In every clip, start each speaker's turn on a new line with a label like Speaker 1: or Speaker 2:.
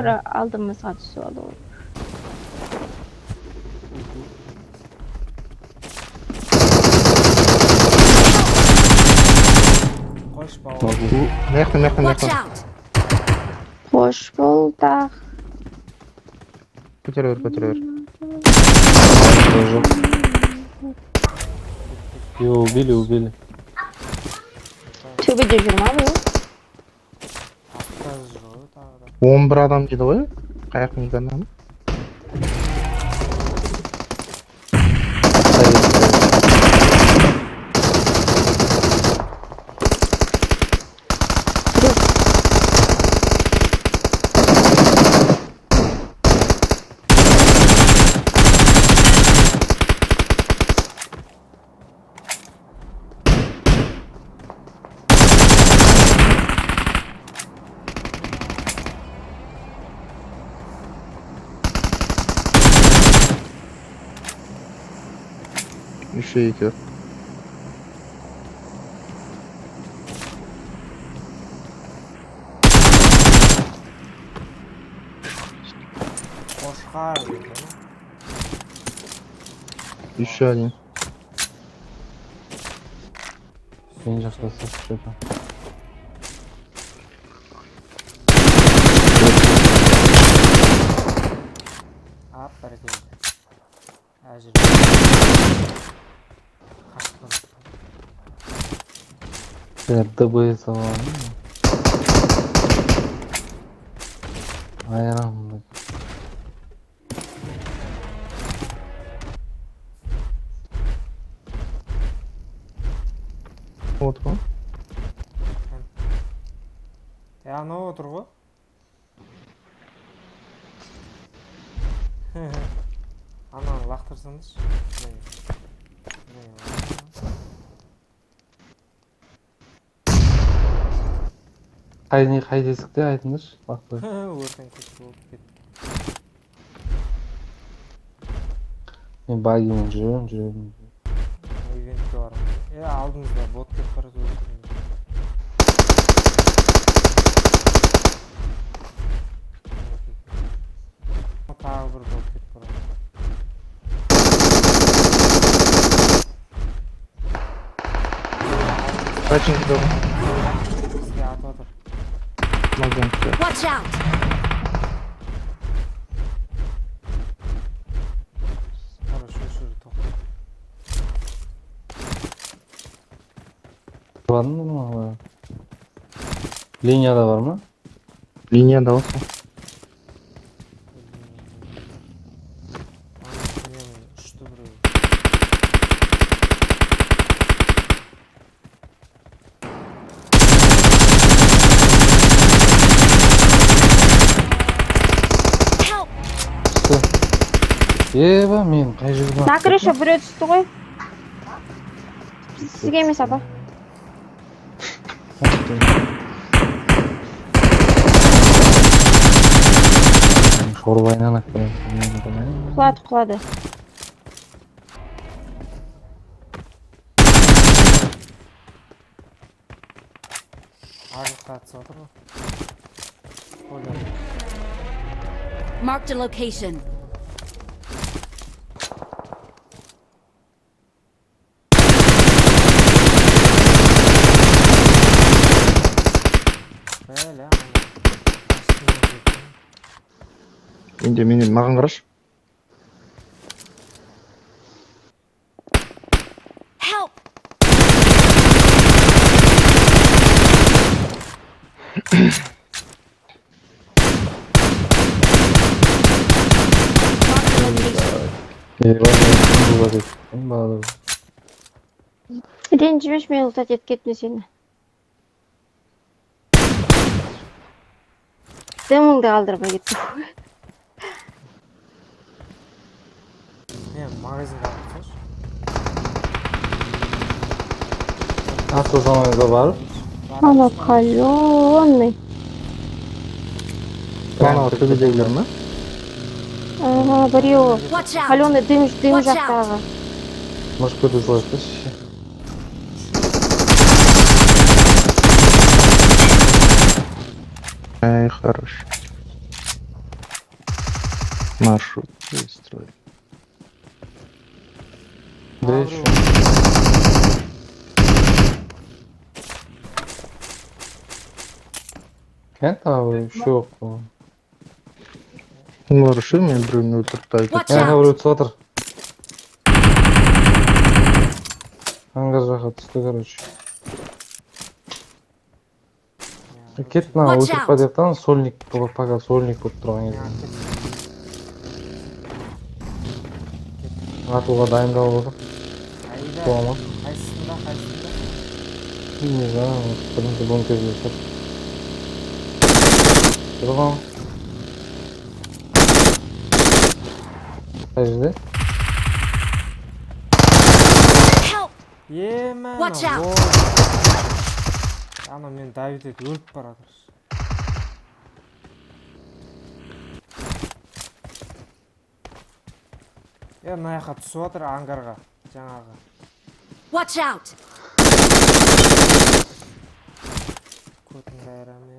Speaker 1: тура алдымызга түсүп алды.
Speaker 2: Koş baba.
Speaker 3: Watch out!
Speaker 1: Кош бол так.
Speaker 4: Көтөрөр.
Speaker 5: Его убили.
Speaker 1: Төбөдө жүрмөбү?
Speaker 2: Atla zor tağda.
Speaker 4: 11 адам дейді ғой. Қаяқтың екенін. Үші екеу.
Speaker 2: Koşkar dedi.
Speaker 4: Үші один.
Speaker 5: Сен жақтаса что-то.
Speaker 2: Ап бәрекелді. Әжір. Қашқын.
Speaker 5: ДБС алған. Айрам.
Speaker 4: Отыр ғой.
Speaker 2: Анау отыр ғой. Ананы лақтырсаңыз.
Speaker 5: Қай десікте айтыңызшы. Бақты.
Speaker 2: Өртен кетті болып кетті.
Speaker 5: Мен багимен жүрем.
Speaker 2: Ивентке барамыз. Алдыңызда бот кетіп барады өртен. Тағы бір бот кетіп барады.
Speaker 4: Қайшын кетіп ғой.
Speaker 2: Бізге ат отыр.
Speaker 4: Магдан түсі.
Speaker 3: Watch out!
Speaker 2: Хорошо, шүрі тоқта.
Speaker 5: Бардың мı? Линияда бар ма?
Speaker 4: Линияда осы.
Speaker 2: Үшті біреу.
Speaker 3: Help!
Speaker 5: Еба мен қай жерге
Speaker 1: На крыша бирөө түстү ғой. Сизге эмес апа.
Speaker 5: Шорбайнан ақтырам.
Speaker 1: Кулады.
Speaker 2: Арыққа атса отыр ғой. Ойлар.
Speaker 3: Marked a location.
Speaker 2: Бәлі,
Speaker 4: Енді маған қараш.
Speaker 3: Help!
Speaker 1: Ренжімеш, мен ұлтат еткетіне сені. Дымыңды қалдырмай кетті.
Speaker 2: мен магазинға атсаш.
Speaker 5: Автозаманға барып.
Speaker 1: Ана каленый.
Speaker 4: Ана төбедегілер ма?
Speaker 1: Ага, біреуі.
Speaker 3: Watch out!
Speaker 1: Каленый дым
Speaker 3: Watch out.
Speaker 1: жақтағы.
Speaker 5: Может, көтіп жолайтшы.
Speaker 4: Ай, хорош. Маршрут строить.
Speaker 5: Да еще. Кент abi bir şey yok bu.
Speaker 4: Ну, решил мне блин, утоптать.
Speaker 3: Watch
Speaker 5: Я
Speaker 3: out!
Speaker 5: говорю, смотр. Аңғар жаққа түсті, короче. Кет на
Speaker 3: Watch
Speaker 5: өтіріп па
Speaker 3: out.
Speaker 5: деп тан, сольник, пока сольник болып тұрған кезде. Атуға дайындалып отыр.
Speaker 2: Айда.
Speaker 5: Туама.
Speaker 2: Қайсысында?
Speaker 5: Не знаю, бірінші бункерде тұр. Тұрған. Қай жерде?
Speaker 3: Help!
Speaker 2: Емен.
Speaker 3: Watch out.
Speaker 2: Ана мен Давид ет өліп баратыр. Мына жаққа түсіп отыр ангарға. Жаңағы.
Speaker 3: Watch out!
Speaker 2: Көтін қайраме.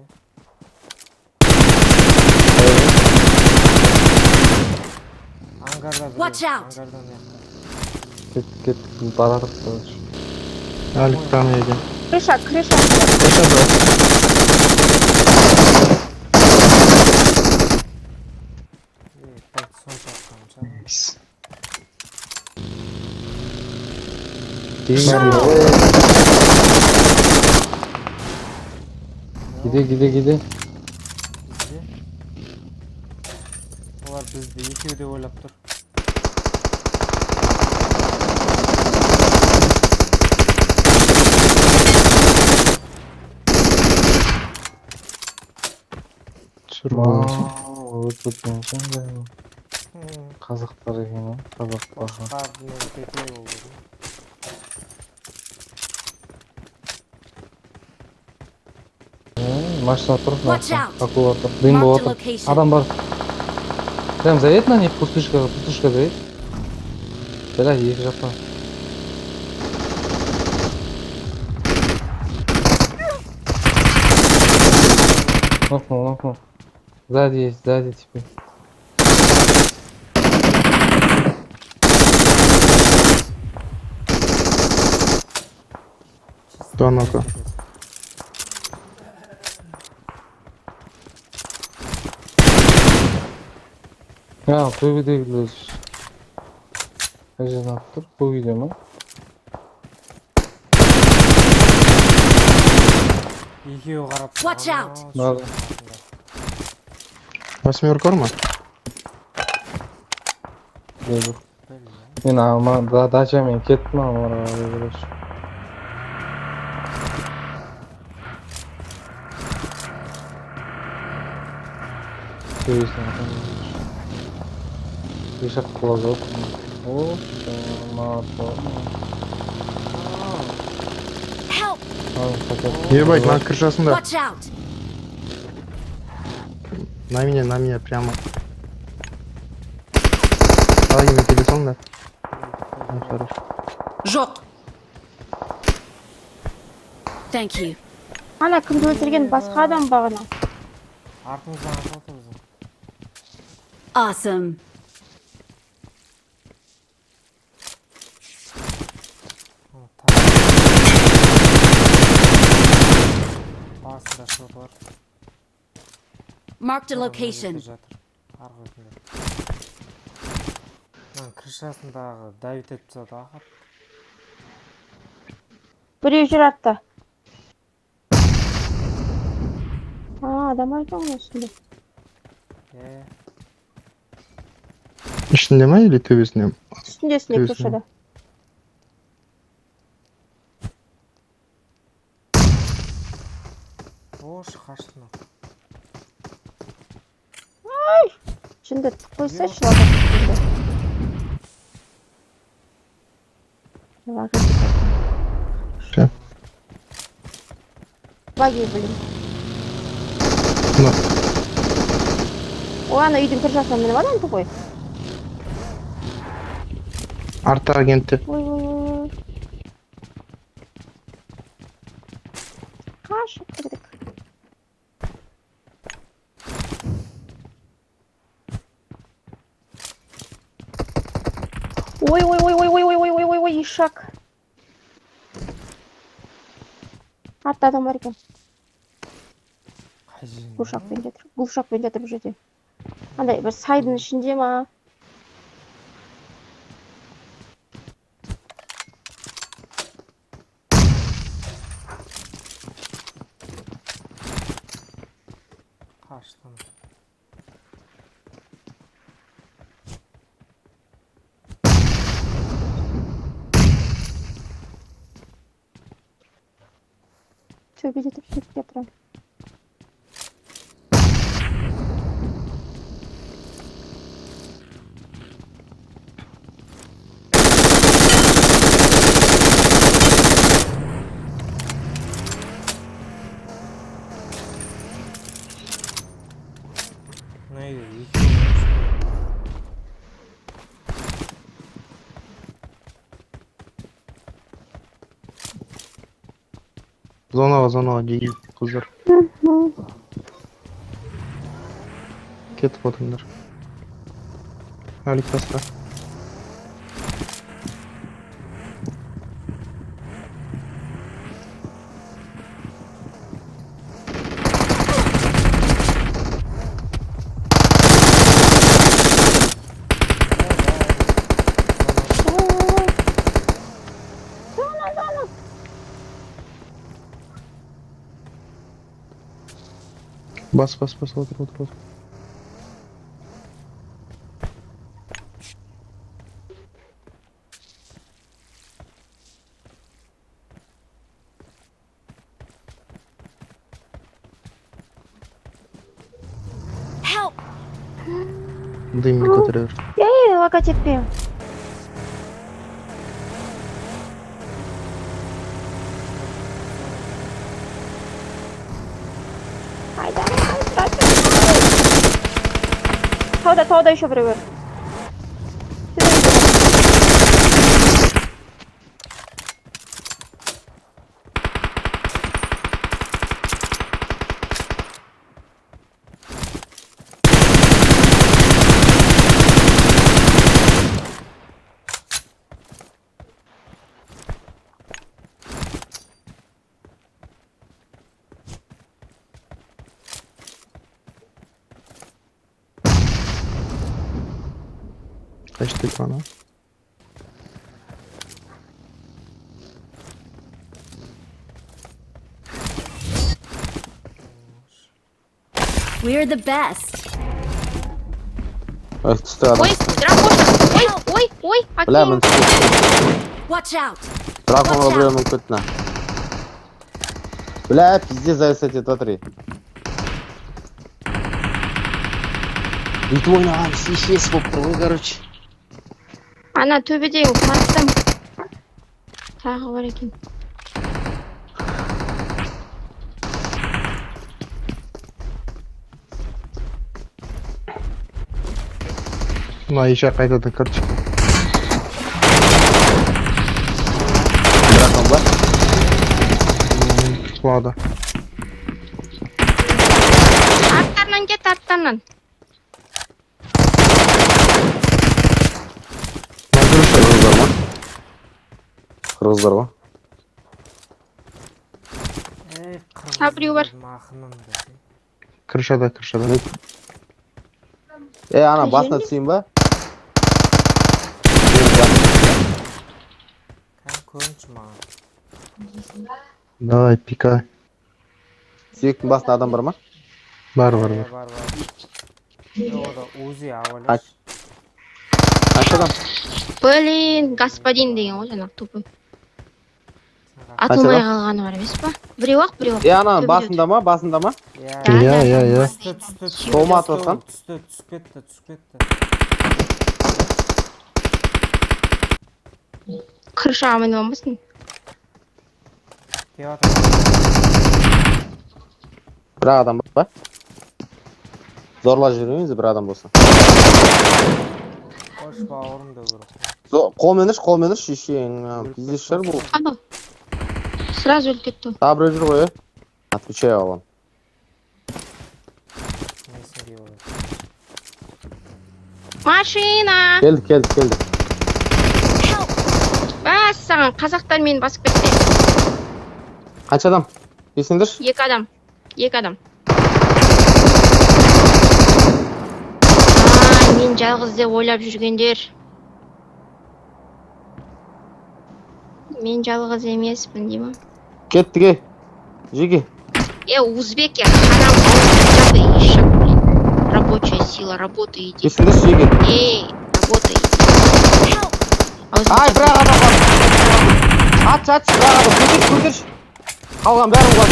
Speaker 2: Ангарда біреу.
Speaker 3: Watch out.
Speaker 2: Ангардан яқта.
Speaker 5: Кет, баратыр, короче.
Speaker 4: Алик там едем.
Speaker 1: Крыша.
Speaker 4: Крыша, да.
Speaker 2: Пәйт сонша атқанымша.
Speaker 5: Giде.
Speaker 2: Бізде. Олар бізді екеу де ойлап тұр.
Speaker 5: Өткен сен қазақтар екен ғой, қазақ бақа.
Speaker 2: Қабымен кетей болды.
Speaker 5: Машина тұр,
Speaker 3: Watch out.
Speaker 5: акула тұр. Дым
Speaker 3: Marked a
Speaker 5: болып отыр.
Speaker 3: location.
Speaker 5: Адам бар. Прям заедь на них, пустышка заедь. Бля, екі жақтан. Нокнул. Сзади есть, теперь.
Speaker 4: Да, ну-ка.
Speaker 5: Төбедегілер. Қай жерден атып тұр? Көк үйде ма?
Speaker 2: Екеуі қарап тұр.
Speaker 3: Watch out.
Speaker 5: Бар.
Speaker 4: Восьмерка бар ма?
Speaker 5: Жоқ. Мен дачамен кеттім ағаларға короче. Сөйсің атам. Бешақ құлап жатыр. О,
Speaker 3: Help!
Speaker 4: Ебать, на крышасында.
Speaker 3: Watch out!
Speaker 4: На меня прямо. Дай мне телефон, да? Ну, хорошо.
Speaker 3: Жоқ. Thank you.
Speaker 1: Ана кімді өлтірген басқа адам бағына.
Speaker 2: Артымыздан атып отыр біздің.
Speaker 3: Awesome.
Speaker 2: Басында шот бар.
Speaker 3: Marked a location.
Speaker 2: Арғы өтінде. Крышасындағы Давид етіп тастады ақыр.
Speaker 1: Біреу жүр артта. Адам өлген ғой үстінде.
Speaker 4: Ішінде ма или төбесінде?
Speaker 1: Үстінде крышада.
Speaker 2: Ош, қашты мынау.
Speaker 1: Şimdi koysa şurada.
Speaker 4: Все.
Speaker 1: Баги, блин.
Speaker 4: Ну,
Speaker 1: O ana үйдің кіржасынан мініп адам тұр ғой.
Speaker 4: арта агенті.
Speaker 1: Ой. Қашып кірдік. ой, ишак. Артта адам бар екен.
Speaker 2: Қай жерінде?
Speaker 1: Бұл ұшақпен жатыр. Бұл ұшақпен жатыр бұл жерде. Андай бір сайдың ішінде ма?
Speaker 2: Қаштым.
Speaker 1: Төбеде тұрып сөйтіп жатырам.
Speaker 2: Мына үйде екеуі
Speaker 4: Зонаға дейін қыздар. Кетіп отырыңдар. Әлік таста. Бас, отыр.
Speaker 3: Help!
Speaker 4: Дымды көтере бер.
Speaker 1: Логотипе. Тауда еще біреу бар.
Speaker 4: Kaçtı ekrana.
Speaker 3: We're the best.
Speaker 6: Üstü adam.
Speaker 1: Ой, дракоша. Ой,
Speaker 6: Білемін,
Speaker 3: Watch out!
Speaker 6: драконға білемін көтіне. Бля, пиздец зависать етіп отыр. Бүйтіп ойнаған шешесі болып тұр ғой, короче.
Speaker 1: Ана төбеде қаттым. Тағы бар екен.
Speaker 4: Мына еші қайтадан кіріп шықты.
Speaker 6: Дракон ба?
Speaker 4: Құлады.
Speaker 1: Арттарынан кет, арттарынан.
Speaker 6: Қырғыздар ма? Қырғыздар ба?
Speaker 1: Ha, біреу бар.
Speaker 4: Крышада.
Speaker 6: Ана,
Speaker 1: Қай
Speaker 6: басына
Speaker 1: жерде?
Speaker 6: түсейін ба?
Speaker 2: Көрінші маған.
Speaker 4: Давай, пика.
Speaker 6: Сүйектің басында адам бар ма?
Speaker 4: Бар.
Speaker 2: Бар. Ода Узи авалеш.
Speaker 6: Қанша адам?
Speaker 1: Блин, господин деген ғой жаңағы тупой.
Speaker 6: Қанша
Speaker 1: Атылмай
Speaker 6: адам?
Speaker 1: қалғаны бар емес па? Біреу-ақ.
Speaker 6: Ана,
Speaker 1: Төбеде
Speaker 6: басында ма?
Speaker 4: Иә.
Speaker 2: Түсті.
Speaker 6: Толма атып отқан?
Speaker 2: Түсіп кетті.
Speaker 1: Қыршаға мініп алмасын.
Speaker 6: Бір адам бар ба? Зорла жүрмейміз, бір адам болса.
Speaker 2: Қош бауырым да көріп.
Speaker 6: Қолмен үш, шешең. Пиздес шығар бұл.
Speaker 1: Ана. Сразу өліп кетті.
Speaker 6: Тағы біреу жүр ғой, Отвечай оған.
Speaker 2: Несінде болады.
Speaker 1: Машина!
Speaker 6: Келді.
Speaker 3: Help!
Speaker 1: саған қазақтар мені басып кетті.
Speaker 6: Қанша адам? Есіңдерші?
Speaker 1: Екі адам. Мен жалғыз деп ойлап жүргендер. Мен жалғыз емеспін, деймін.
Speaker 6: Кеттіге. Жеге.
Speaker 1: Узбек, я харам, ишак, блин. Рабочая сила, работа иди.
Speaker 6: Есіңдерші жеге.
Speaker 1: Работа иди.
Speaker 6: Ай, бір ақ адам бар. Атшы, бір ақ адам. Көтерші. Қалған бәрін қуат.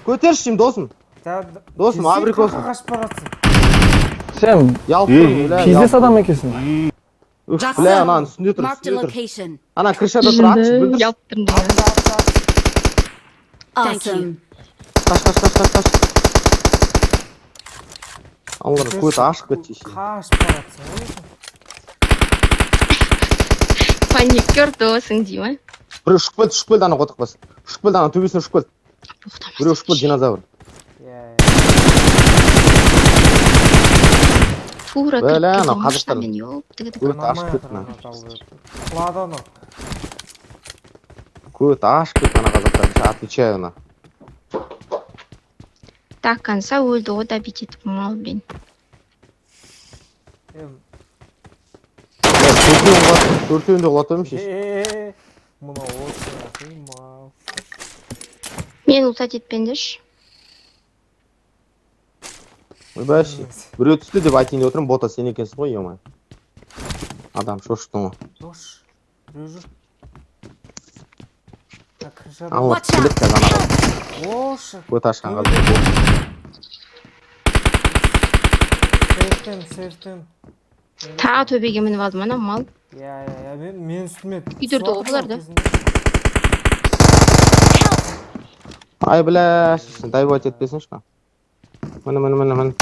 Speaker 6: Көтерші деймін, досым. Досым, абрикос.
Speaker 2: Қашып баратсың.
Speaker 7: Сен
Speaker 6: Ялып тұрмын, бля.
Speaker 7: пиздец адам екенсің.
Speaker 6: Үш, бля, ананың үстінде тұр,
Speaker 3: Marked a
Speaker 6: үстінде тұр.
Speaker 3: location.
Speaker 6: Ана крышада тұр, атшы, бүлдірші.
Speaker 1: Yaptım diye.
Speaker 3: Awesome.
Speaker 6: Қаш. Аллар, көті ашық кетші.
Speaker 2: Қашып баратсың.
Speaker 1: Паникер досың, деймін.
Speaker 6: Біреу ұшып келді, ана қотық бас. Ұшып келді, ана төбесіне ұшып келді. Біреу ұшып келді, динозавр.
Speaker 1: Тура
Speaker 6: Бля,
Speaker 1: кіріп
Speaker 6: ана
Speaker 1: кетуім,
Speaker 6: қазақтар.
Speaker 1: мен ёптыгы.
Speaker 6: Көті ашық кетті, ана.
Speaker 2: Құлады оны.
Speaker 6: Көті ашық кетті, ана қазақтар. Отвечаю, ана.
Speaker 1: Так, конца өлді, о да битет, мал, блин.
Speaker 6: Төртеуінде құлатып шеш.
Speaker 2: Мұна осы қимал.
Speaker 1: Мен ұлтат етпендіш.
Speaker 6: Ойбайшы, біреу түсті деп айтайын деп отырмын, бота сен екенсің ғой, ема. Адам шошықтың ғой.
Speaker 2: Жош, біреу жүр.
Speaker 6: Аллах,
Speaker 3: Watch
Speaker 6: келет
Speaker 3: out.
Speaker 6: қазан ағыз.
Speaker 2: Ошы.
Speaker 6: Көті ашқан қазан.
Speaker 2: Сертен.
Speaker 1: Тағы төбеге мініп алдым, ана мал.
Speaker 2: Мен үстіме.
Speaker 1: Үйдерді ғой бұлар да.
Speaker 6: Ай, бля, дайбат етпесінші қа. Міне.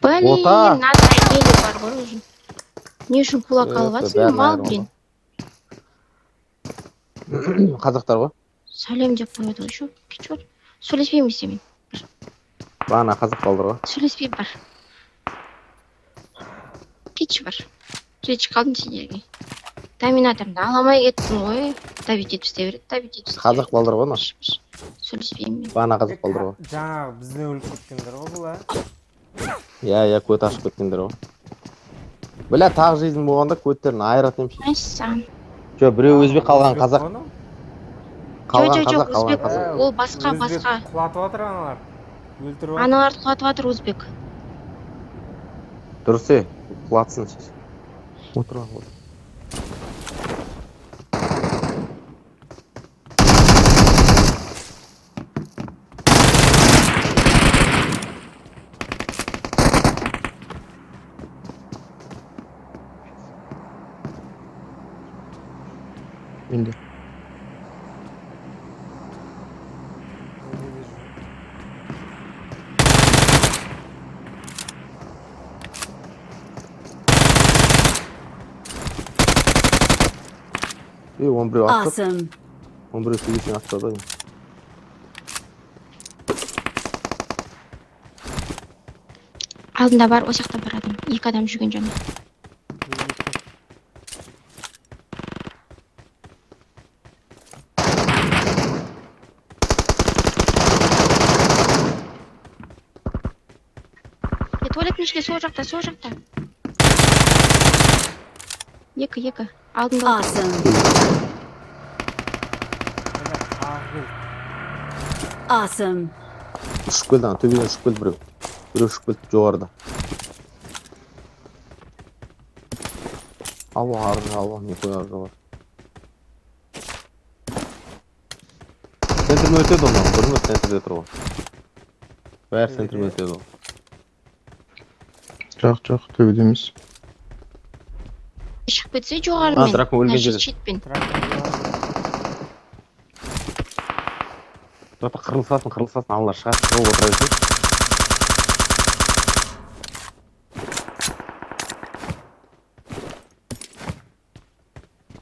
Speaker 1: Блин,
Speaker 6: Ота.
Speaker 1: надо елі бар ғой уже. Не үшін кулак алып атсың, мал, блин.
Speaker 6: Қазақтар ғой.
Speaker 1: Сәлем деп қойды ғой, шо? Кечор. Сөйлеспеймін семен.
Speaker 6: Бағана қазақ қалдыр ғой.
Speaker 1: Сөйлеспеймін бар. Кеч бар. Кеч қалдың сендерге. Доминаторымды аламай кеттің ғой. Табит етіп істей береді, табит етіп істей береді.
Speaker 6: Қазақ қалдыр ғой, ана.
Speaker 1: Сөйлеспеймін мен.
Speaker 6: Бағана қазақ қалдыр ғой.
Speaker 2: Жаңағы бізден өліп кеткендер ғой бұл,
Speaker 6: Көт ашып кеткендер ғой. Бля, тағы жизнь болғанда көттерін айырат емші.
Speaker 1: Мәссаған.
Speaker 6: Жо, біреу өзбек қалған қазақ. Қалған
Speaker 1: Жоқ,
Speaker 6: қазақ, қалған
Speaker 1: өзбек.
Speaker 6: қазақ.
Speaker 1: Ол басқа.
Speaker 2: Құлатып отыр аналар. Өлтіріп отыр.
Speaker 1: Аналарды құлатып жатыр өзбек.
Speaker 6: Дұрыс құлатсын шеш. Отыр ғой.
Speaker 4: Енді.
Speaker 6: Он біреу атып,
Speaker 3: Awesome.
Speaker 6: он біреу сөйлесен атпады ғой.
Speaker 1: Алдында бар, о жақта бар адам. Екі адам жүрген жаны. Туалеттің ішінде сол жақта. Екі. Алдында отыр.
Speaker 3: Awesome. Awesome.
Speaker 6: Ұшып келді, ана төбеден ұшып келді біреу. Біреу ұшып келді жоғарыда. Алла, не қой арғы бар. Центрмен өтеді оны, көрінді центрде тұр ғой. Бәрі центрмен өтеді ғой.
Speaker 4: Жоқ, төбеде емес.
Speaker 1: Шығып кетсе жоғарымен.
Speaker 6: Дракон өлген жерде.
Speaker 1: Шетпен.
Speaker 6: Жота қырылысасын, аллар шығады, шығып отыра берсін.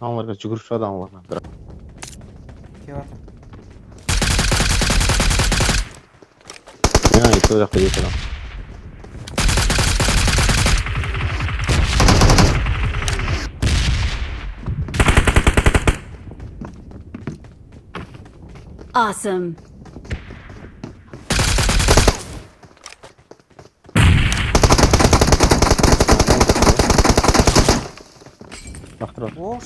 Speaker 6: Аналарға жүгіріп шығады аналарға. Сол жақта екі адам.
Speaker 3: Awesome.
Speaker 6: Бақтырады.
Speaker 2: Ош.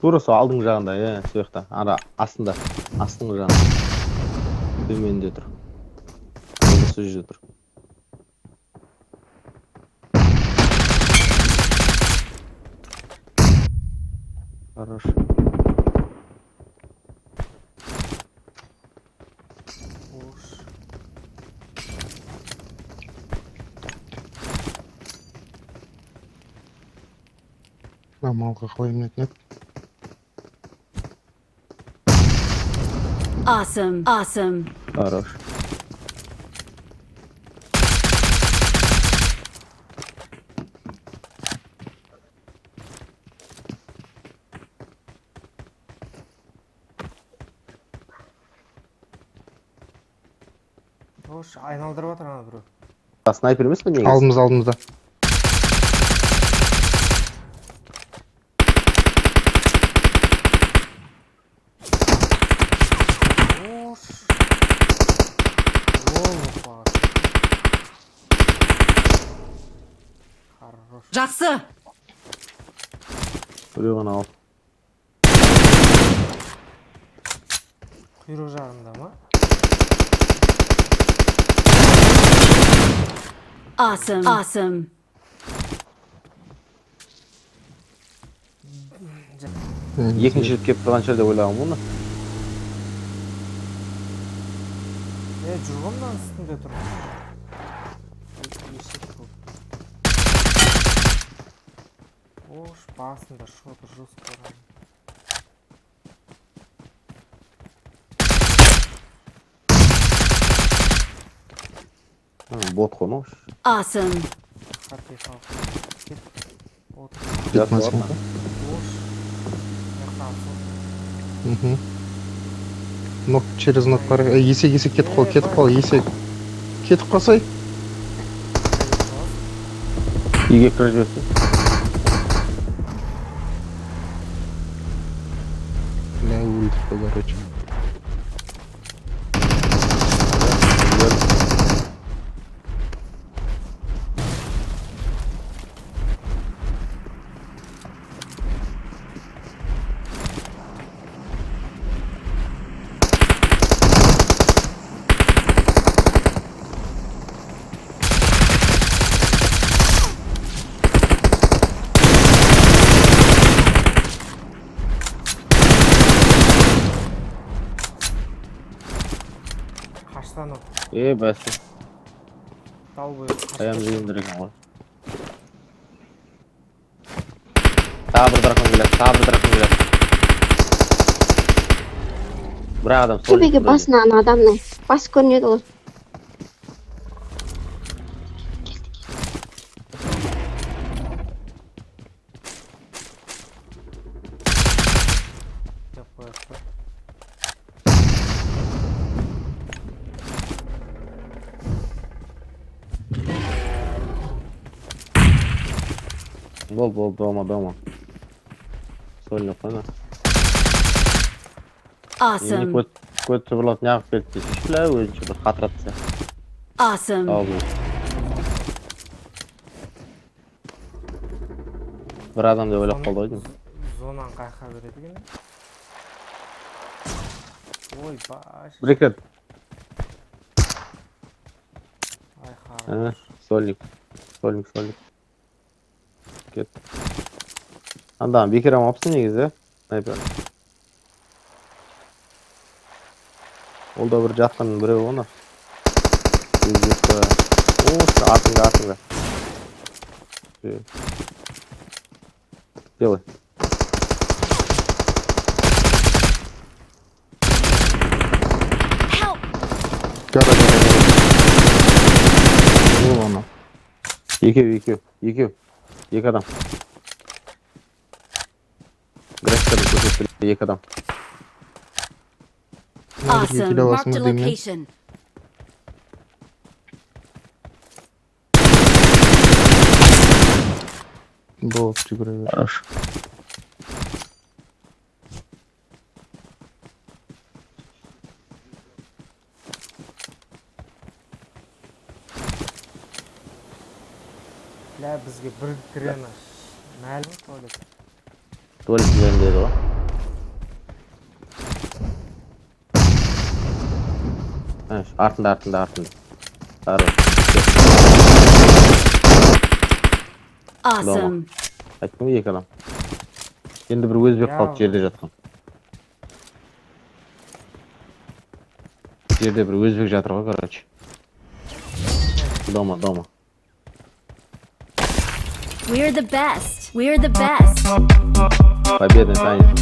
Speaker 6: Тура сол алдың жағында, сол жақта. Ара астында. Астыңғы жағында. Төменде тұр. Сол жерде тұр. Хорош.
Speaker 2: Ош.
Speaker 4: Малға қалай нет.
Speaker 3: Awesome. Awesome.
Speaker 6: Хорош.
Speaker 2: Ош, айналдырып отыр ана біреу.
Speaker 6: Снайпер емес пе негізі?
Speaker 4: Алдымызда.
Speaker 2: Ош. Опа. Хорош.
Speaker 3: Жақсы.
Speaker 6: Біреу ғана ал.
Speaker 2: Құйрық жағында ма?
Speaker 3: Awesome. Awesome.
Speaker 6: Екінші рет келіп тұрған жерде ойлағым оны.
Speaker 2: Жүргімнан үстінде тұр. Ош, басында шоты жоспары.
Speaker 6: Бот қой мынау.
Speaker 3: Awesome.
Speaker 2: Хатты салып. Кет. Отыр.
Speaker 6: Жатып алды.
Speaker 2: Ош. Яқтан
Speaker 4: Мгм. Нок через ноктар. Есек кетіп қал, есек. Кетіп қалсай.
Speaker 6: Үйге кіріп жіберсін.
Speaker 4: Бля, өлдік қой, короче.
Speaker 2: Қаштан ол.
Speaker 6: Бәсі.
Speaker 2: Тау бойы.
Speaker 6: Қаям дегендер екен ғой. Тағы бір дракон келеді. Бір адам сол.
Speaker 1: Төбеге басынан адамның басы көрінеді ғой.
Speaker 2: Деп қояды.
Speaker 6: Бол, дома. Сольник қойма.
Speaker 3: Awesome.
Speaker 6: Көт сыбырлап неғып келді десе, шүлә өзінше бір қатыратса.
Speaker 3: Awesome.
Speaker 6: Бір адам деп ойлап қалды ғой.
Speaker 2: Зонан қайқа береді екен. Ой, баш.
Speaker 6: Бір екі рет.
Speaker 2: Ай, хорош.
Speaker 6: Сольник. Кет. Анда бекер амапсың негізі, снайпер. Ол да бір жатқан біреу оны. Ош, артыңда. Делай.
Speaker 4: Гара. Ол ана.
Speaker 6: Екеу. Екі адам. Графикада көрсетті екі адам.
Speaker 3: Awesome.
Speaker 4: Келе
Speaker 3: Marked a
Speaker 4: аласың ба деймін.
Speaker 3: location.
Speaker 4: Болды, жүгіре бер.
Speaker 8: Хорошо.
Speaker 2: Ля бізге бір кірені мәлім туалет.
Speaker 8: Туалет жіберем деді ғой. Артында. Хорош.
Speaker 3: Awesome.
Speaker 8: Айттым ғой, 2 адам. Енді бір өзбек қалып жерде жатқан. Жерде бір өзбек жатыр ғой, короче. Дома.
Speaker 3: We're the best. We're the best.
Speaker 8: Победный танец.